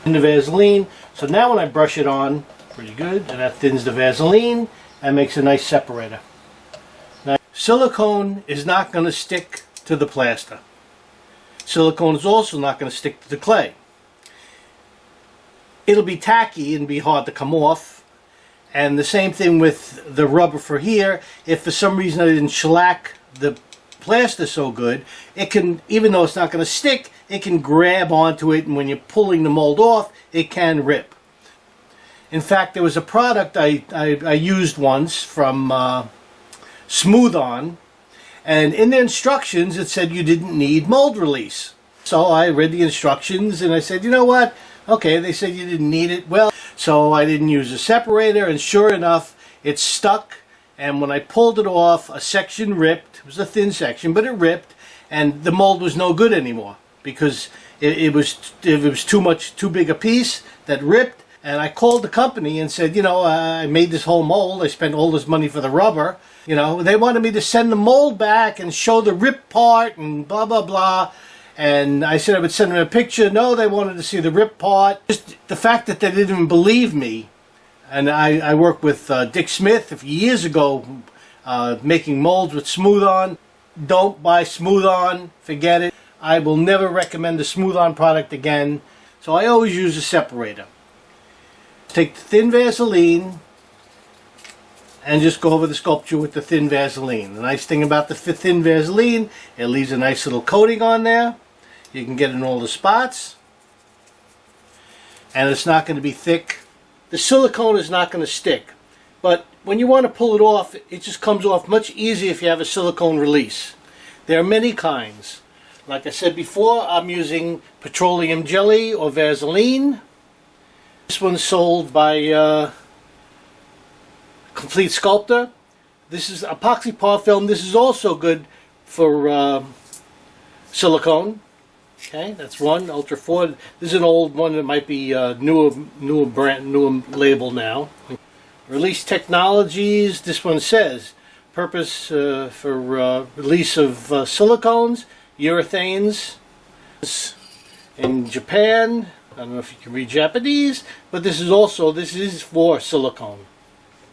In the Vaseline. So now when I brush it on, pretty good, and that thins the Vaseline and makes a nice separator. Now, silicone is not going to stick to the plaster. Silicone is also not going to stick to the clay. It'll be tacky and be hard to come off. And the same thing with the rubber for here. If for some reason I didn't shellac the plaster so good, it can, even though it's not going to stick, it can grab onto it, and when you're pulling the mold off, it can rip. In fact, there was a product I used once from Smooth On, and in the instructions it said you didn't need mold release. So I read the instructions and I said, you know what? Okay, they said you didn't need it. Well, so I didn't use a separator, and sure enough, it stuck. And when I pulled it off, a section ripped. It was a thin section, but it ripped, and the mold was no good anymore because it was too big a piece that ripped. And I called the company and said, you know, I made this whole mold. I spent all this money for the rubber. You know, they wanted me to send the mold back and show the ripped part and blah, blah, blah. And I said I would send them a picture. No, they wanted to see the ripped part. Just the fact that they didn't even believe me. And I worked with Dick Smith years ago making molds with Smooth On. Don't buy Smooth On. Forget it. I will never recommend the Smooth On product again. So I always use a separator. Take the thin Vaseline and just go over the sculpture with the thin Vaseline. The nice thing about the thin Vaseline, it leaves a nice little coating on there. You can get in all the spots. And it's not going to be thick. The silicone is not going to stick. But when you want to pull it off, it just comes off much easier if you have a silicone release. There are many kinds. Like I said before, I'm using petroleum jelly or Vaseline. This one's sold by Complete Sculptor. This is epoxy par film. This is also good for silicone. Okay, that's one. Ultra 4. This is an old one that might be newer label now. Release Technologies. This one says purpose for release of silicones, urethanes. In Japan. I don't know if you can read Japanese, but this is for silicone.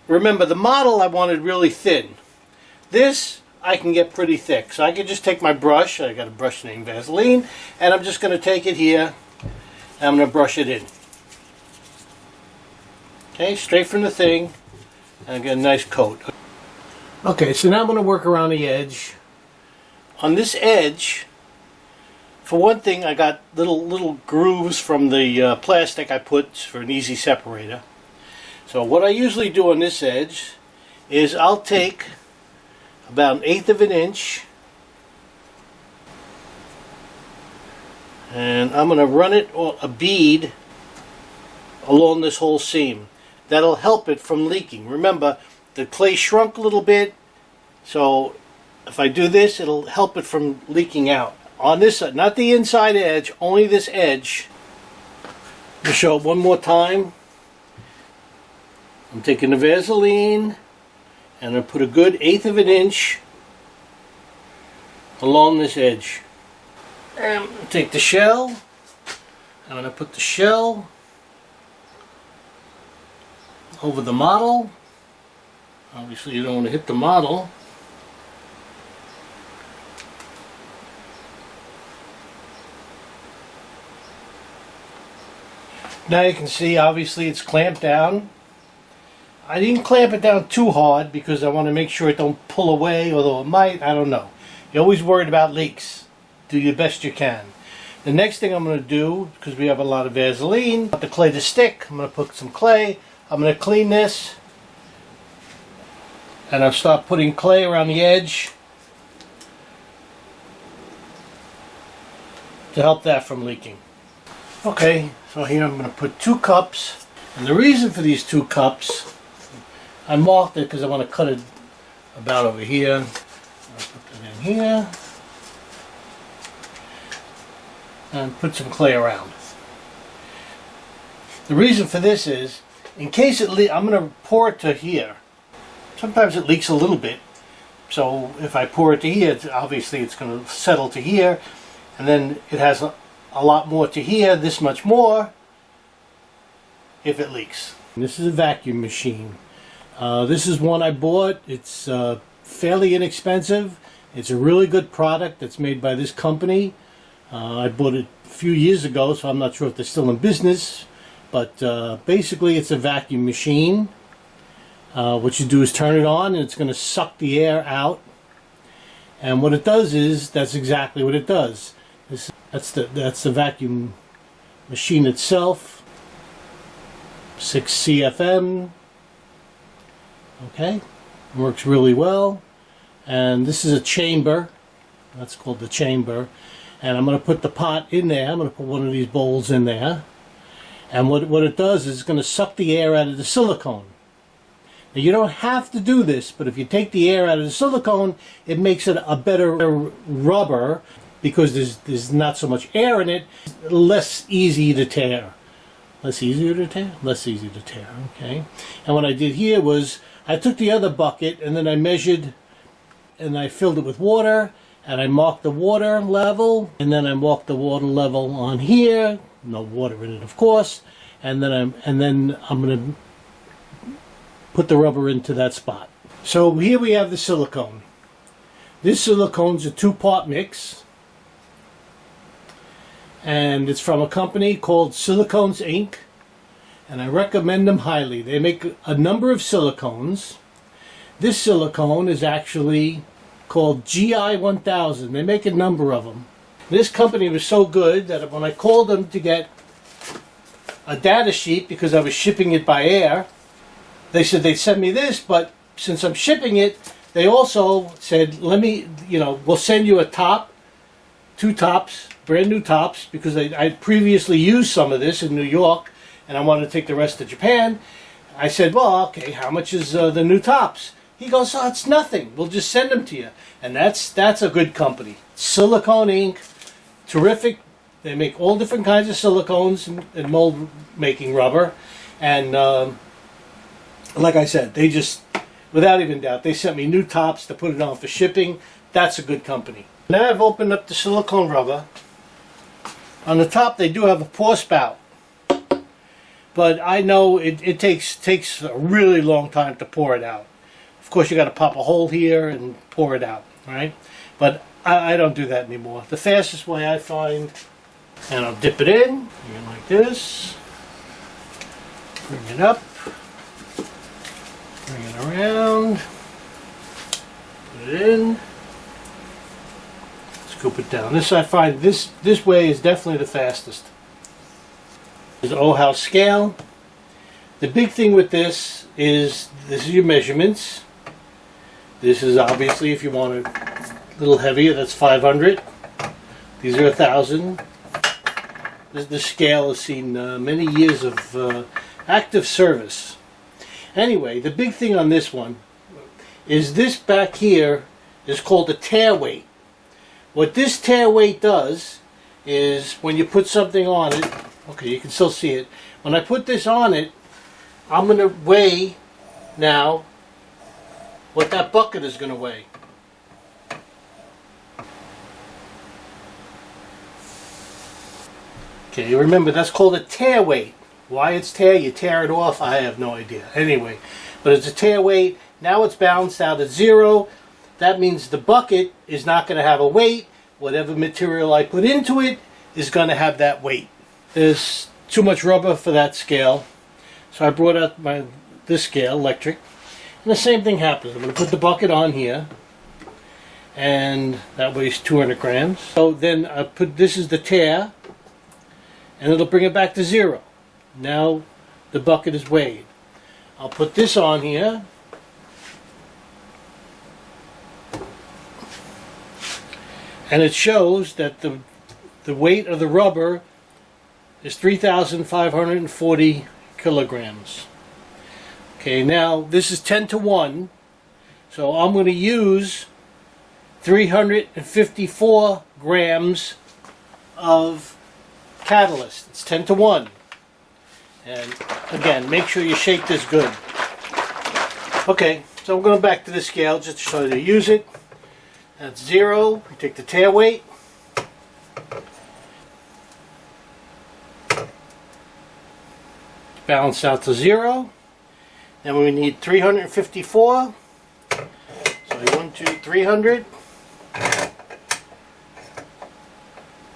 Remember, the model I wanted really thin. This I can get pretty thick. So I can just take my brush, I got a brush named Vaseline, and I'm just going to take it here, and I'm going to brush it in. Okay, straight from the thing, and I get a nice coat. Okay, so now I'm going to work around the edge. On this edge, for one thing, I got little grooves from the plastic I put for an easy separator. So what I usually do on this edge is I'll take about 1/8 of an inch and I'm going to run it, or a bead, along this whole seam. That'll help it from leaking. Remember, the clay shrunk a little bit, so if I do this, it'll help it from leaking out. On this side, not the inside edge, only this edge. To show it one more time, I'm taking the Vaseline and I put a good 1/8 of an inch along this edge. And take the shell, I'm going to put the shell over the model. Obviously you don't want to hit the model. Now you can see obviously it's clamped down. I didn't clamp it down too hard because I want to make sure it don't pull away, although it might, I don't know. You're always worried about leaks. Do your best you can. The next thing I'm going to do, because we have a lot of Vaseline, I want the clay to stick. I'm going to put some clay. I'm going to clean this And I'll start putting clay around the edge to help that from leaking. Okay, so here I'm going to put 2 cups. And the reason for these 2 cups, I marked it because I want to cut it about over here. I'll put that in here. And put some clay around. The reason for this is, in case it leaks, I'm going to pour it to here. Sometimes it leaks a little bit. So if I pour it to here, obviously it's going to settle to here. And then it has a lot more to here, this much more, if it leaks. And this is a vacuum machine. This is one I bought. It's fairly inexpensive. It's a really good product that's made by this company. I bought it a few years ago, so I'm not sure if they're still in business. But basically it's a vacuum machine. What you do is turn it on and it's going to suck the air out. And what it does is, that's exactly what it does. That's the vacuum machine itself. 6 CFM. Okay, works really well. And this is a chamber. That's called the chamber. And I'm going to put the pot in there. I'm going to put one of these bowls in there. And what it does is it's going to suck the air out of the silicone. Now you don't have to do this, but if you take the air out of the silicone, it makes it a better rubber because there's not so much air in it. Less easy to tear. Less easier to tear? Less easy to tear, okay. And what I did here was, I took the other bucket and then I measured and I filled it with water and I marked the water level and then I marked the water level on here. No water in it, of course. And then I'm going to put the rubber into that spot. So here we have the silicone. This silicone's a 2-part mix. And it's from a company called Silicones Inc. And I recommend them highly. They make a number of silicones. This silicone is actually called GI 1000. They make a number of them. This company was so good that when I called them to get a data sheet because I was shipping it by air, they said they'd send me this, but since I'm shipping it, they also said, we'll send you a top, 2 tops, brand new tops, because I'd previously used some of this in New York, and I wanted to take the rest to Japan. I said, well, okay, how much is the new tops? He goes, oh, it's nothing. We'll just send them to you. And that's a good company. Silicone Inc. Terrific. They make all different kinds of silicones and mold making rubber. And like I said, they just, without even doubt, they sent me new tops to put it on for shipping. That's a good company. Now I've opened up the silicone rubber. On the top they do have a pour spout. But I know it takes a really long time to pour it out. Of course you got to pop a hole here and pour it out, right? But I don't do that anymore. The fastest way I find, and I'll dip it in like this, bring it up, bring it around, put it in, scoop it down. This I find, this way is definitely the fastest. There's O-House scale. The big thing with this is your measurements. This is obviously, if you want it a little heavier, that's 500. These are 1,000. The scale has seen many years of active service. Anyway, the big thing on this one is this back here is called a tear weight. What this tear weight does is when you put something on it, okay, you can still see it. When I put this on it, I'm going to weigh now what that bucket is going to weigh. Okay, remember that's called a tear weight. Why it's tear? You tear it off? I have no idea. Anyway, but it's a tear weight. Now it's balanced out at 0. That means the bucket is not going to have a weight. Whatever material I put into it is going to have that weight. There's too much rubber for that scale, so I brought out this scale, electric, and the same thing happens. I'm going to put the bucket on here, and that weighs 200 grams. So then I put, this is the tear, and it'll bring it back to 0. Now the bucket is weighed. I'll put this on here, And it shows that the weight of the rubber is 3,540 kilograms. Okay, now this is 10 to 1, so I'm going to use 354 grams of catalyst. It's 10 to 1. And again, make sure you shake this good. Okay, so I'm going back to the scale just to show you how to use it. That's 0. We take the tare weight. Balance out to 0. Then we need 354. So 1, 2, 300.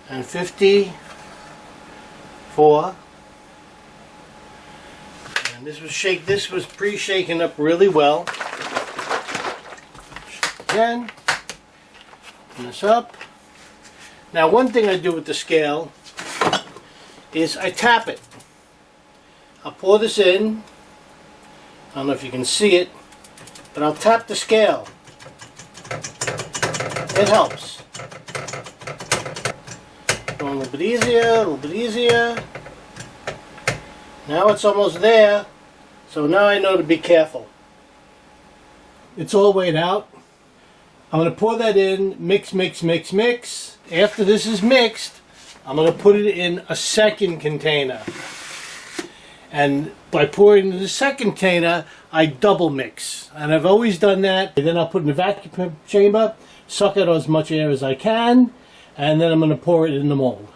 And 54. And this was pre-shaken up really well. Again. Open this up. Now one thing I do with the scale is I tap it. I'll pour this in. I don't know if you can see it, but I'll tap the scale. It helps. Going a little bit easier, a little bit easier. Now it's almost there, so now I know to be careful. It's all weighed out. I'm going to pour that in, mix, mix, mix, mix. After this is mixed, I'm going to put it in a second container. And by pouring in the second container, I double mix. And I've always done that. Then I'll put it in the vacuum chamber, suck out as much air as I can, and then I'm going to pour it in the mold.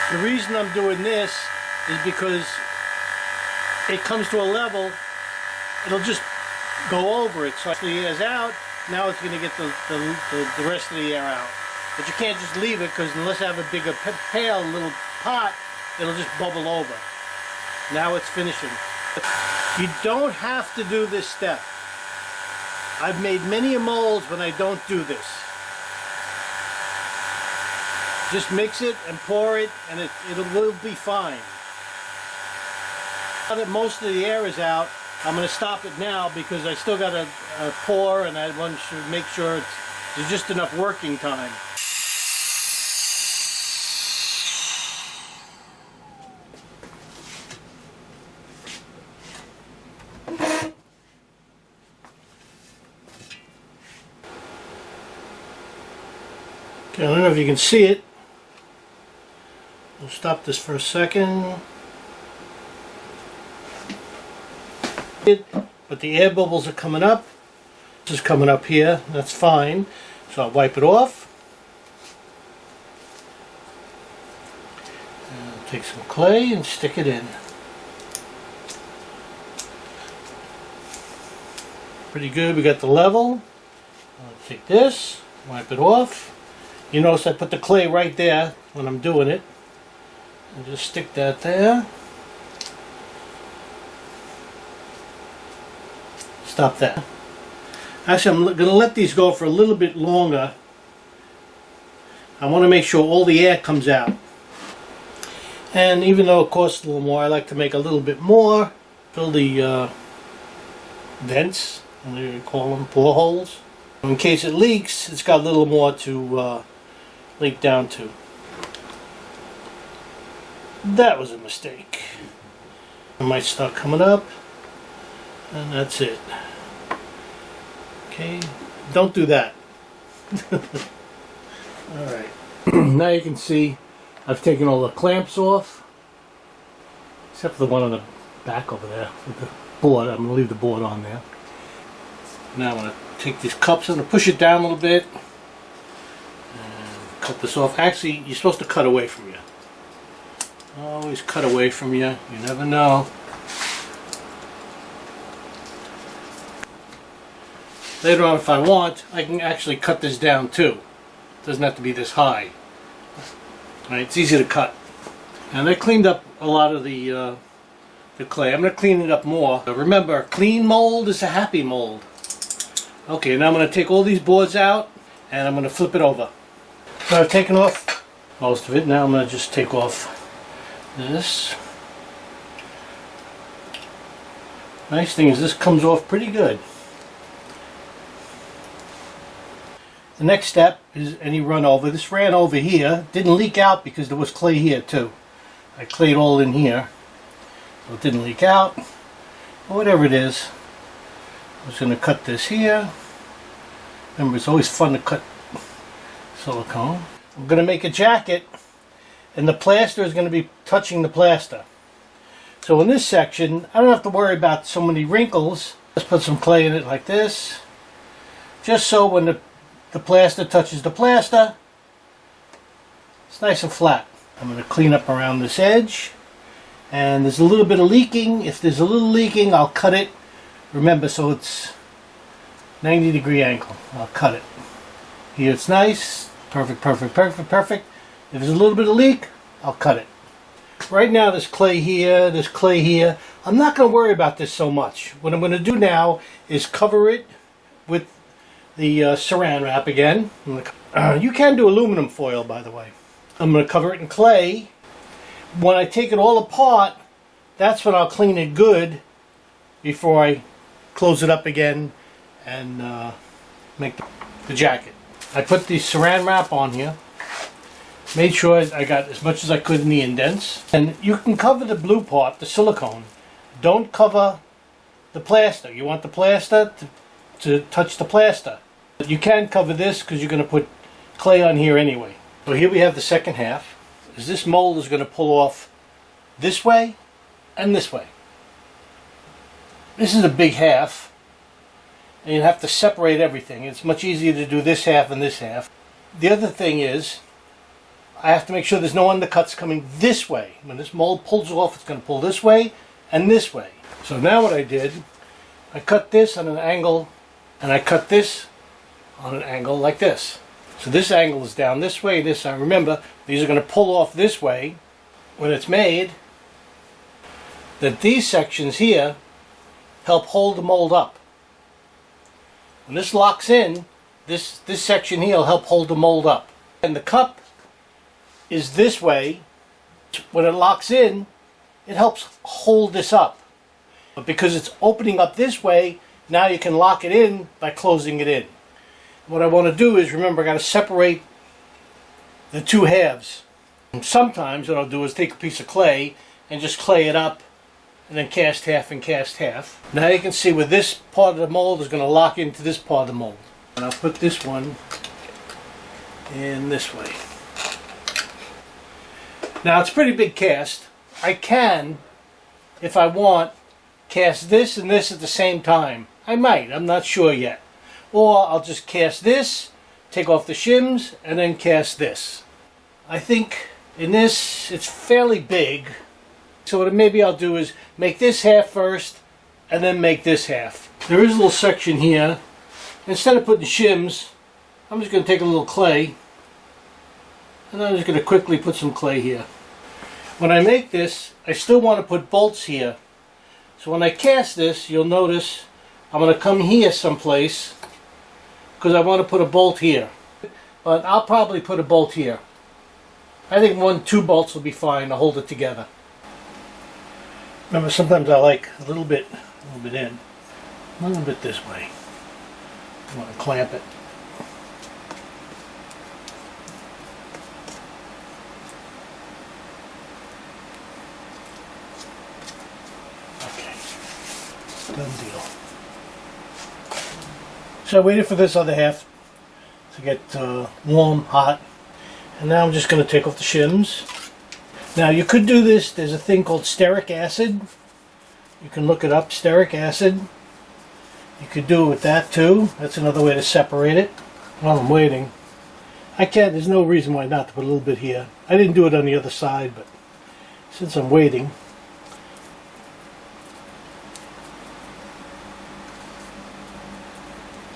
The reason I'm doing this is because it comes to a level, it'll just go over it. So if the air's out, now it's going to get the rest of the air out. But you can't just leave it, because unless I have a bigger pail, little pot, it'll just bubble over. Now it's finishing. You don't have to do this step. I've made many molds when I don't do this. Just mix it and pour it, and it will be fine. Now that most of the air is out, I'm going to stop it now because I still got to pour, and I want to make sure there's just enough working time. Okay, I don't know if you can see it. We'll stop this for a second. But the air bubbles are coming up. This is coming up here. That's fine. So I'll wipe it off. And I'll take some clay and stick it in. Pretty good. We got the level. I'll take this, wipe it off. You notice I put the clay right there when I'm doing it. And just stick that there. Stop that. Actually, I'm going to let these go for a little bit longer. I want to make sure all the air comes out. And even though it costs a little more, I like to make a little bit more. Fill the vents, and you call them pore holes. In case it leaks, it's got a little more to leak down to. That was a mistake. It might start coming up, and that's it. Okay, don't do that. Alright, now you can see I've taken all the clamps off, except for the one on the back over there with the board. I'm going to leave the board on there. Now I'm going to take these cups, I'm going to push it down a little bit and cut this off. Actually, you're supposed to cut away from you. Always cut away from you. You never know. Later on, if I want, I can actually cut this down too. It doesn't have to be this high. Right, it's easy to cut. And I cleaned up a lot of the clay. I'm going to clean it up more. Remember, clean mold is a happy mold. Okay, now I'm going to take all these boards out and I'm going to flip it over. So I've taken off most of it. Now I'm going to just take off this. Nice thing is this comes off pretty good. The next step is any run over. This ran over here. Didn't leak out because there was clay here too. I clayed all in here. So it didn't leak out. Or whatever it is. I'm just going to cut this here. Remember, it's always fun to cut silicone. I'm going to make a jacket, and the plaster is going to be touching the plaster. So in this section, I don't have to worry about so many wrinkles. Let's put some clay in it like this. Just so when the plaster touches the plaster, it's nice and flat. I'm going to clean up around this edge. And there's a little bit of leaking. If there's a little leaking, I'll cut it. Remember, so it's 90-degree angle. I'll cut it. Here it's nice. Perfect, perfect, perfect, perfect. If there's a little bit of leak, I'll cut it. Right now there's clay here, there's clay here. I'm not going to worry about this so much. What I'm going to do now is cover it with the saran wrap again. You can do aluminum foil, by the way. I'm going to cover it in clay. When I take it all apart, that's when I'll clean it good before I close it up again and make the jacket. I put the saran wrap on here. Made sure I got as much as I could in the indents. And you can cover the blue part, the silicone. Don't cover the plaster. You want the plaster to touch the plaster. You can cover this because you're going to put clay on here anyway. So here we have the second half. This mold is going to pull off this way and this way. This is a big half. And you have to separate everything. It's much easier to do this half and this half. The other thing is, I have to make sure there's no undercuts coming this way. When this mold pulls off, it's going to pull this way and this way. So now what I did, I cut this on an angle, and I cut this on an angle like this. So this angle is down this way, this side. Remember, these are going to pull off this way when it's made. That these sections here help hold the mold up. When this locks in, this section here will help hold the mold up. And the cup is this way. When it locks in, it helps hold this up. But because it's opening up this way, now you can lock it in by closing it in. What I want to do is, remember, I got to separate the two halves. And sometimes what I'll do is take a piece of clay and just clay it up and then cast half and cast half. Now you can see where this part of the mold is going to lock into this part of the mold. And I'll put this one in this way. Now it's a pretty big cast. I can, if I want, cast this and this at the same time. I might, I'm not sure yet. Or I'll just cast this, take off the shims, and then cast this. I think in this, it's fairly big. So what maybe I'll do is make this half first, and then make this half. There is a little section here. Instead of putting shims, I'm just going to take a little clay, and I'm just going to quickly put some clay here. When I make this, I still want to put bolts here. So when I cast this, you'll notice I'm going to come here someplace, because I want to put a bolt here. But I'll probably put a bolt here. I think 2 bolts will be fine to hold it together. Remember, sometimes I like a little bit in, a little bit this way. I want to clamp it. Okay, done deal. So I waited for this other half to get warm, hot, and now I'm just going to take off the shims. Now you could do this, there's a thing called stearic acid. You can look it up, stearic acid. You could do it with that too. That's another way to separate it. While I'm waiting, there's no reason why not to put a little bit here. I didn't do it on the other side, but since I'm waiting.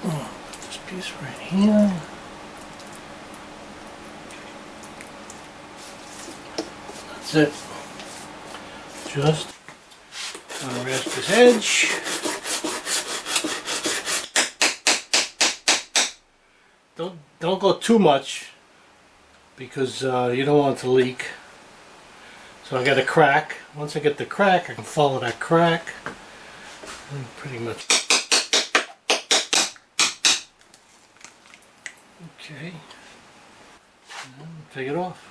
This piece right here. That's it. Just gonna rest this edge. Don't go too much because you don't want it to leak. So I got a crack. Once I get the crack, I can follow that crack. And pretty much. Okay. And take it off.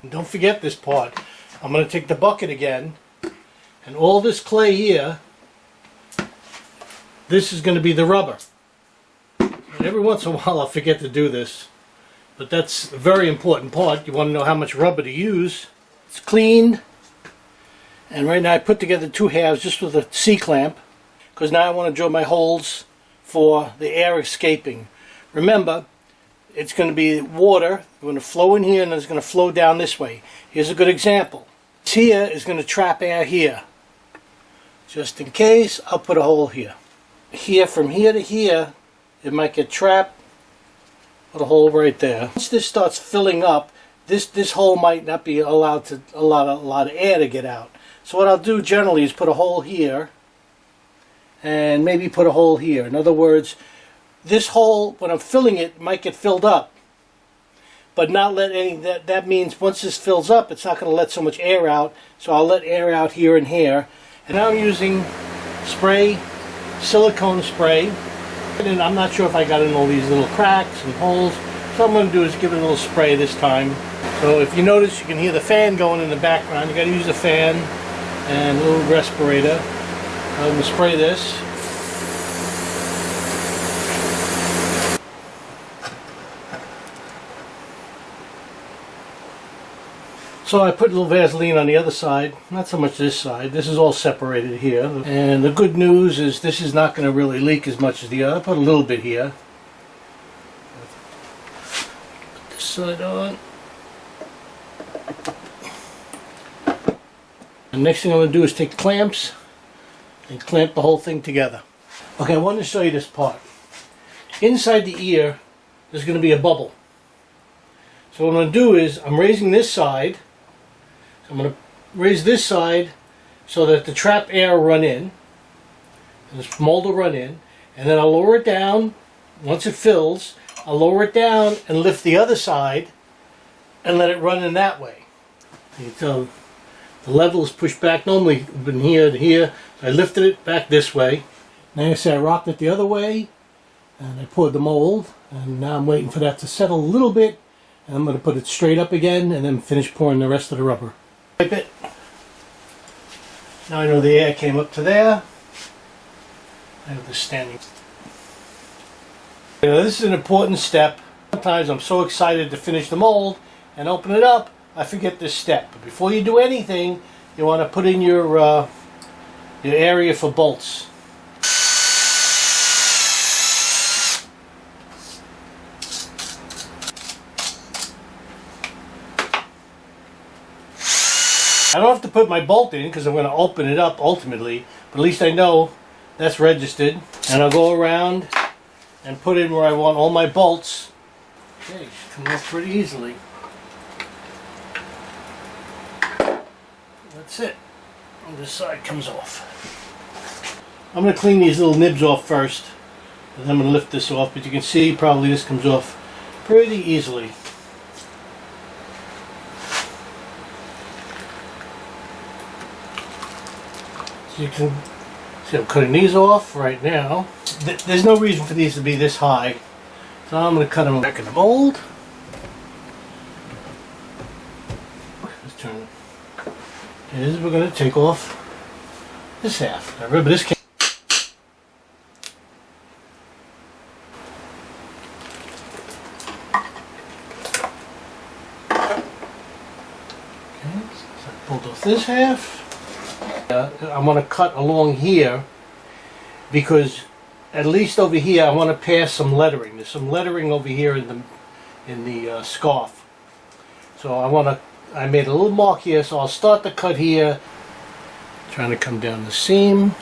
And don't forget this part. I'm going to take the bucket again, and all this clay here, this is going to be the rubber. And every once in a while I'll forget to do this, but that's a very important part. You want to know how much rubber to use. It's cleaned, and right now I put together 2 halves just with a C-clamp, because now I want to drill my holes for the air escaping. Remember, it's going to be water going to flow in here and it's going to flow down this way. Here's a good example. This here is going to trap air here. Just in case, I'll put a hole here. Here, from here to here, it might get trapped. Put a hole right there. Once this starts filling up, this hole might not be allowed to allow a lot of air to get out. So what I'll do generally is put a hole here and maybe put a hole here. In other words, this hole, when I'm filling it, might get filled up, but not let any, that means once this fills up, it's not going to let so much air out, so I'll let air out here and here. And now I'm using spray, silicone spray, and I'm not sure if I got in all these little cracks and holes, so what I'm going to do is give it a little spray this time. So if you notice, you can hear the fan going in the background. You got to use a fan and a little respirator. I'm going to spray this. So I put a little Vaseline on the other side, not so much this side. This is all separated here. And the good news is this is not going to really leak as much as the other. I put a little bit here. Put this side on. The next thing I'm going to do is take the clamps and clamp the whole thing together. Okay, I wanted to show you this part. Inside the ear, there's going to be a bubble. So what I'm going to do is, I'm raising this side. I'm going to raise this side so that the trap air will run in, and this mold will run in, and then I'll lower it down. Once it fills, I'll lower it down and lift the other side and let it run in that way. You can tell the level is pushed back. Normally from here to here, so I lifted it back this way. Now I say I rocked it the other way, and I poured the mold, and now I'm waiting for that to settle a little bit, and I'm going to put it straight up again and then finish pouring the rest of the rubber. Wipe it. Now I know the air came up to there. I have this standing. You know, this is an important step. Sometimes I'm so excited to finish the mold and open it up, I forget this step. But before you do anything, you want to put in your area for bolts. I don't have to put my bolt in because I'm going to open it up ultimately, but at least I know that's registered. And I'll go around and put in where I want all my bolts. Okay, should come off pretty easily. That's it. And this side comes off. I'm going to clean these little nibs off first, and then I'm going to lift this off, but you can see probably this comes off pretty easily. You can see I'm cutting these off right now. There's no reason for these to be this high, so I'm going to cut them back in the mold. Let's turn it. We're going to take off this half. Now remember this. Okay. Pulled off this half. I'm going to cut along here because at least over here I want to pass some lettering. There's some lettering over here in the scarf. So I made a little mark here, so I'll start the cut here. Trying to come down the seam.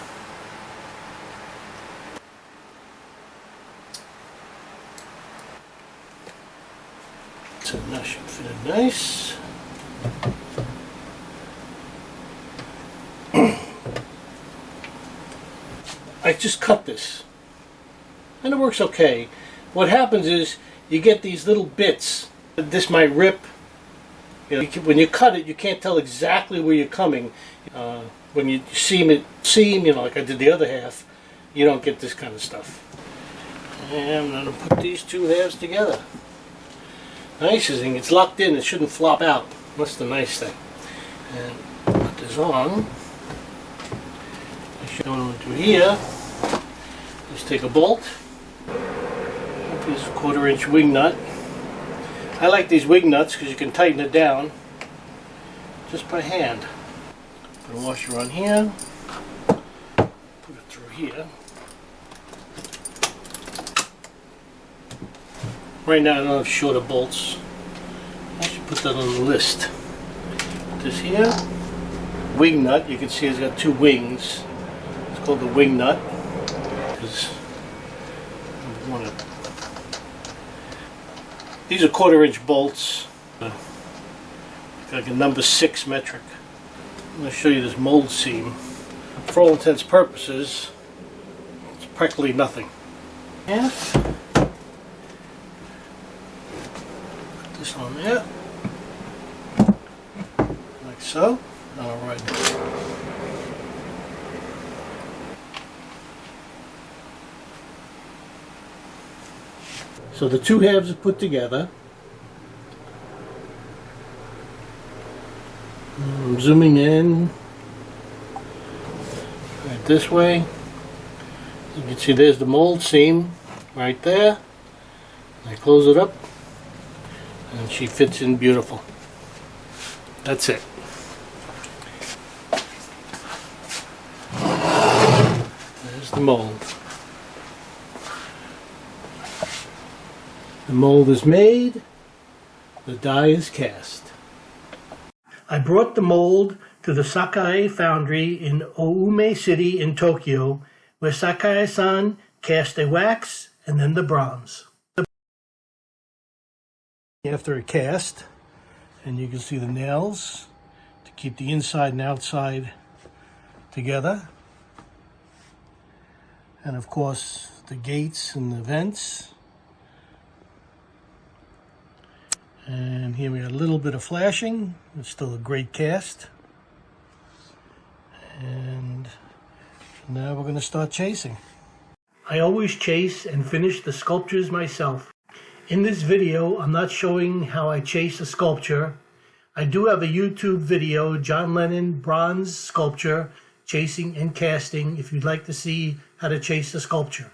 So that should fit in nice. I just cut this and it works okay. What happens is you get these little bits. This might rip. You know, when you cut it, you can't tell exactly where you're coming. When you seam, you know, like I did the other half, you don't get this kind of stuff. And I'm going to put these two halves together. Nice thing, it's locked in, it shouldn't flop out. That's the nice thing. And put this on. I should go through here. Just take a bolt. This 1/4 inch wing nut. I like these wing nuts because you can tighten it down just by hand. Put a washer on here. Put it through here. Right now I don't have shorter bolts. I should put that on the list. Put this here. Wing nut, you can see it's got two wings. It's called the wing nut. These are 1/4 inch bolts. Like a number 6 metric. I'm going to show you this mold seam. For all intents and purposes, it's practically nothing. Half. This on there, like so. Alright. So the two halves are put together. I'm zooming in right this way. You can see there's the mold seam right there. I close it up. And she fits in beautiful. That's it. There's the mold. The mold is made, the die is cast.
I brought the mold to the Sakae foundry in Oume City in Tokyo, where Sakae-san cast a wax and then the bronze. After a cast, and you can see the nails to keep the inside and outside together, and of course the gates and the vents. And here we got a little bit of flashing. It's still a great cast. And now we're going to start chasing. I always chase and finish the sculptures myself. In this video, I'm not showing how I chase a sculpture. I do have a YouTube video, John Lennon bronze sculpture, chasing and casting, if you'd like to see how to chase the sculpture.